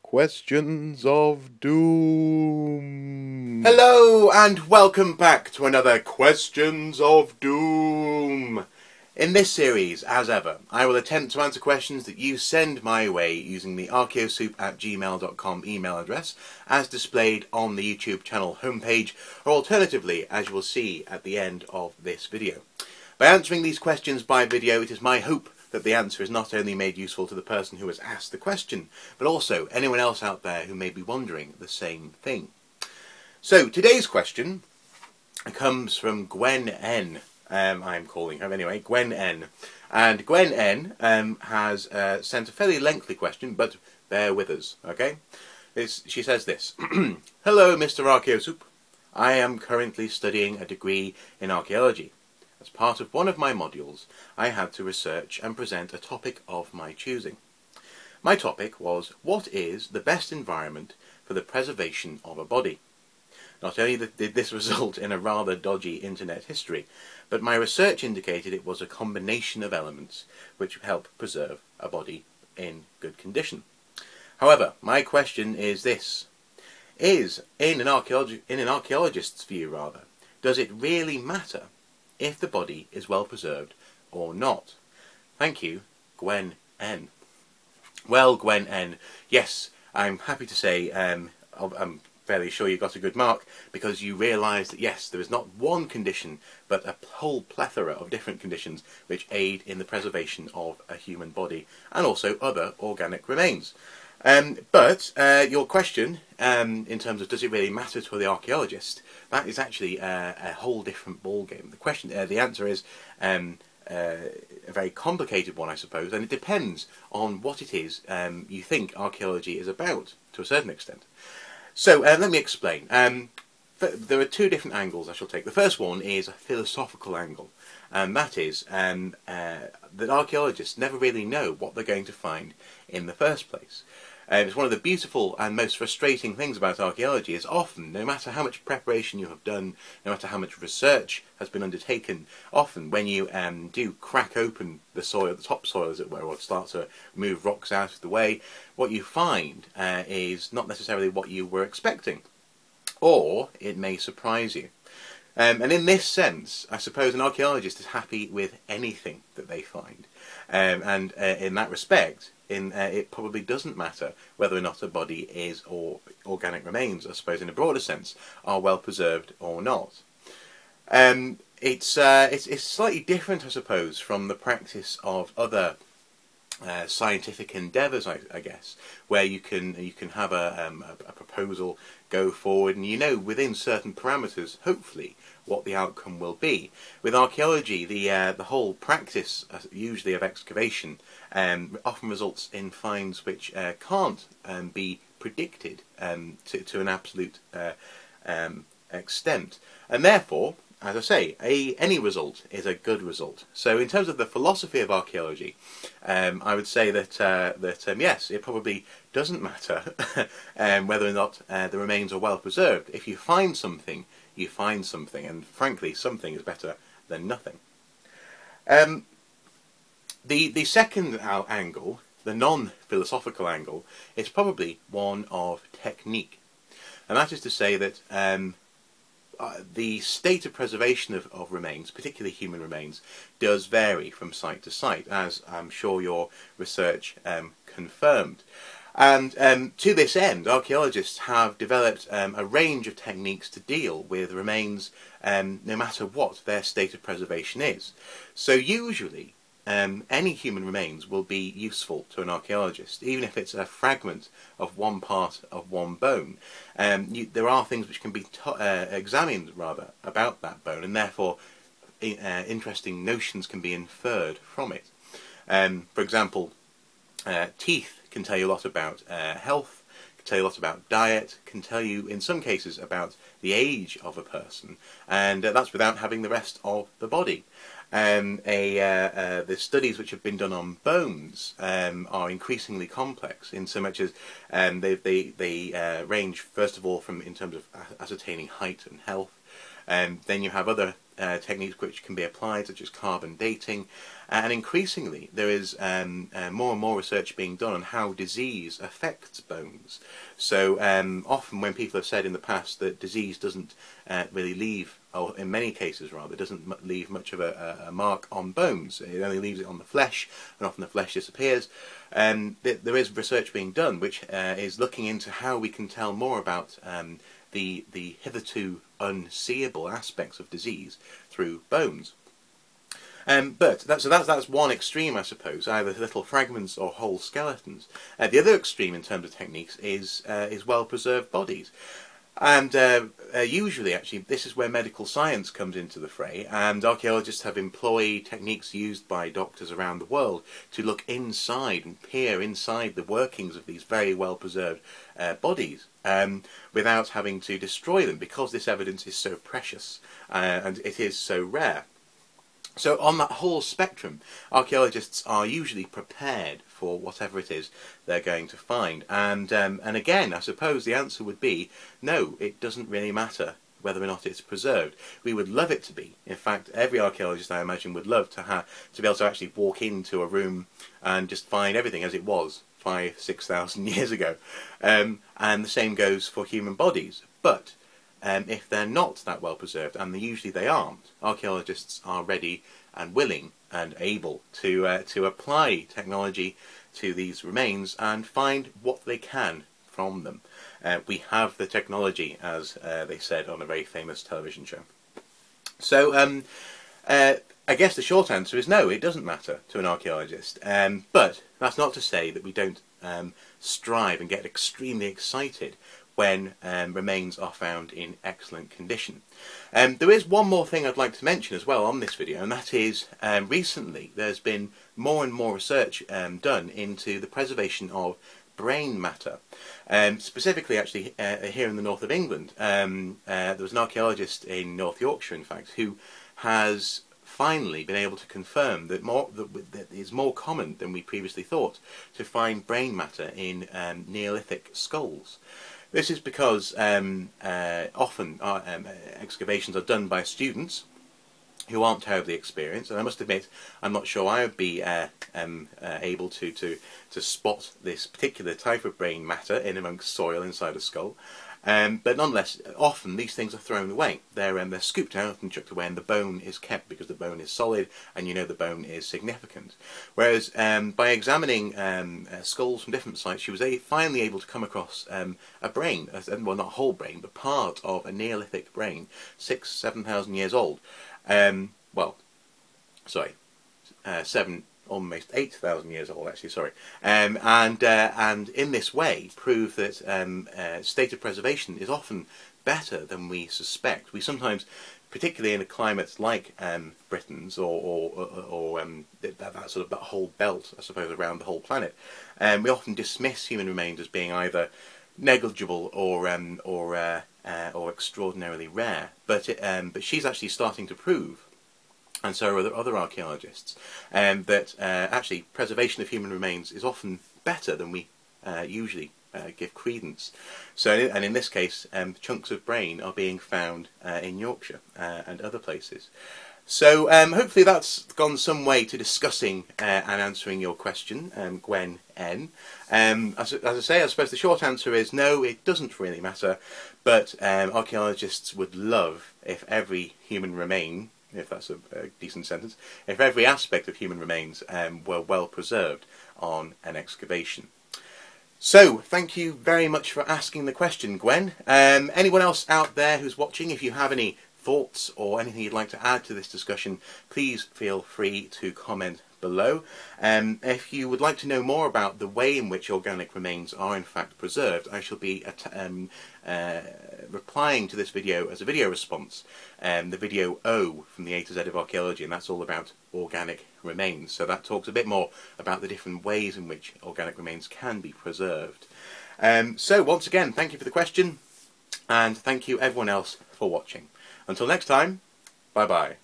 Questions of Doom. Hello and welcome back to another Questions of Doom. In this series, as ever, I will attempt to answer questions that you send my way using the archaeosoup@gmail.com email address as displayed on the YouTube channel homepage, or alternatively, as you will see at the end of this video. By answering these questions by video, it is my hope that the answer is not only made useful to the person who has asked the question, but also anyone else out there who may be wondering the same thing. So, today's question comes from Gwen N. I'm calling her anyway, Gwen N. And Gwen N has sent a fairly lengthy question, but bear with us, okay? She says this. Hello, Mr. Archaeosoup. I am currently studying a degree in archaeology. As part of one of my modules, I had to research and present a topic of my choosing. My topic was, what is the best environment for the preservation of a body? Not only did this result in a rather dodgy internet history, but my research indicated it was a combination of elements which help preserve a body in good condition. However, my question is this. In an archaeologist's view, does it really matter if the body is well preserved or not? Thank you, Gwen N. Well, Gwen N, yes, I'm happy to say I'm fairly sure you got a good mark, because you realise that yes, there is not one condition but a whole plethora of different conditions which aid in the preservation of a human body and also other organic remains. But your question, in terms of does it really matter to the archaeologist, that is actually a whole different ballgame. The answer is a very complicated one, I suppose, and it depends on what it is you think archaeology is about, to a certain extent. So let me explain. There are two different angles I shall take. The first one is a philosophical angle, and that is that archaeologists never really know what they're going to find in the first place. It's one of the beautiful and most frustrating things about archaeology is often, no matter how much preparation you have done, no matter how much research has been undertaken, often when you do crack open the soil, the topsoil as it were, or start to move rocks out of the way, what you find is not necessarily what you were expecting, or it may surprise you. And in this sense, I suppose an archaeologist is happy with anything that they find. And in that respect, it probably doesn't matter whether or not a body is, or organic remains, I suppose in a broader sense, are well preserved or not. It's slightly different, I suppose, from the practice of other scientific endeavours, I guess, where you can have a proposal go forward, and you know within certain parameters, hopefully, what the outcome will be. With archaeology, the whole practice, usually of excavation, often results in finds which can't be predicted to an absolute extent, and therefore, as I say, any result is a good result. So in terms of the philosophy of archaeology, I would say that yes, it probably doesn't matter whether or not the remains are well preserved. If you find something, you find something, and frankly, something is better than nothing. The second angle, the non-philosophical angle, is probably one of technique, and that is to say that the state of preservation of remains, particularly human remains, does vary from site to site, as I'm sure your research confirmed. And to this end, archaeologists have developed a range of techniques to deal with remains no matter what their state of preservation is. So usually, any human remains will be useful to an archaeologist, even if it's a fragment of one part of one bone. There are things which can be examined, rather, about that bone, and therefore interesting notions can be inferred from it. For example, teeth can tell you a lot about health, can tell you a lot about diet, can tell you in some cases about the age of a person, and that's without having the rest of the body. The studies which have been done on bones are increasingly complex, in so much as they range first of all from in terms of ascertaining height and health. Then you have other techniques which can be applied, such as carbon dating, and increasingly there is more and more research being done on how disease affects bones. So often when people have said in the past that disease doesn't really leave, or in many cases rather, doesn't leave much of a mark on bones, it only leaves it on the flesh, and often the flesh disappears. There is research being done which is looking into how we can tell more about the hitherto unseeable aspects of disease through bones. But that's one extreme, I suppose, either little fragments or whole skeletons. The other extreme in terms of techniques is well-preserved bodies. And usually, actually, this is where medical science comes into the fray, and archaeologists have employed techniques used by doctors around the world to look inside and peer inside the workings of these very well-preserved bodies without having to destroy them, because this evidence is so precious and it is so rare. So on that whole spectrum, archaeologists are usually prepared for whatever it is they're going to find. And again, I suppose the answer would be, no, it doesn't really matter whether or not it's preserved. We would love it to be. In fact, every archaeologist, I imagine, would love to be able to actually walk into a room and just find everything as it was 5,000–6,000 years ago. And the same goes for human bodies. But if they're not that well preserved, and usually they aren't, archaeologists are ready and willing and able to apply technology to these remains and find what they can from them. We have the technology, as they said on a very famous television show. So I guess the short answer is no, it doesn't matter to an archaeologist. But that's not to say that we don't strive and get extremely excited when remains are found in excellent condition. There is one more thing I'd like to mention as well on this video, and that is recently there's been more and more research done into the preservation of brain matter. Specifically, actually, here in the north of England, there was an archaeologist in North Yorkshire, in fact, who has finally been able to confirm that it's more common than we previously thought to find brain matter in Neolithic skulls. This is because often excavations are done by students who aren't terribly experienced, and I must admit I'm not sure I would be able to spot this particular type of brain matter in amongst soil inside a skull. But nonetheless, often these things are thrown away. They're scooped out and chucked away, and the bone is kept because the bone is solid and you know the bone is significant. Whereas by examining skulls from different sites, she was finally able to come across a brain, well, not a whole brain, but part of a Neolithic brain, 6–7,000 years old. Well, sorry, 7, almost 8,000 years old, actually, sorry. And in this way prove that state of preservation is often better than we suspect. We sometimes, particularly in a climate like Britain's or that sort of that whole belt, I suppose, around the whole planet, we often dismiss human remains as being either negligible or extraordinarily rare. But she's actually starting to prove, and so are other archaeologists, that actually preservation of human remains is often better than we usually give credence. So, and in this case, chunks of brain are being found in Yorkshire and other places. So hopefully that's gone some way to discussing and answering your question, Gwen N. As I say, I suppose the short answer is no, it doesn't really matter, but archaeologists would love if every human remain, if that's a decent sentence, if every aspect of human remains were well preserved on an excavation. So, thank you very much for asking the question, Gwen. Anyone else out there who's watching, if you have any thoughts or anything you'd like to add to this discussion, please feel free to comment below. If you would like to know more about the way in which organic remains are in fact preserved, I shall be replying to this video as a video response, the video O from the A to Z of Archaeology, and that's all about organic remains. So that talks a bit more about the different ways in which organic remains can be preserved. So once again, thank you for the question, and thank you everyone else for watching. Until next time, bye bye.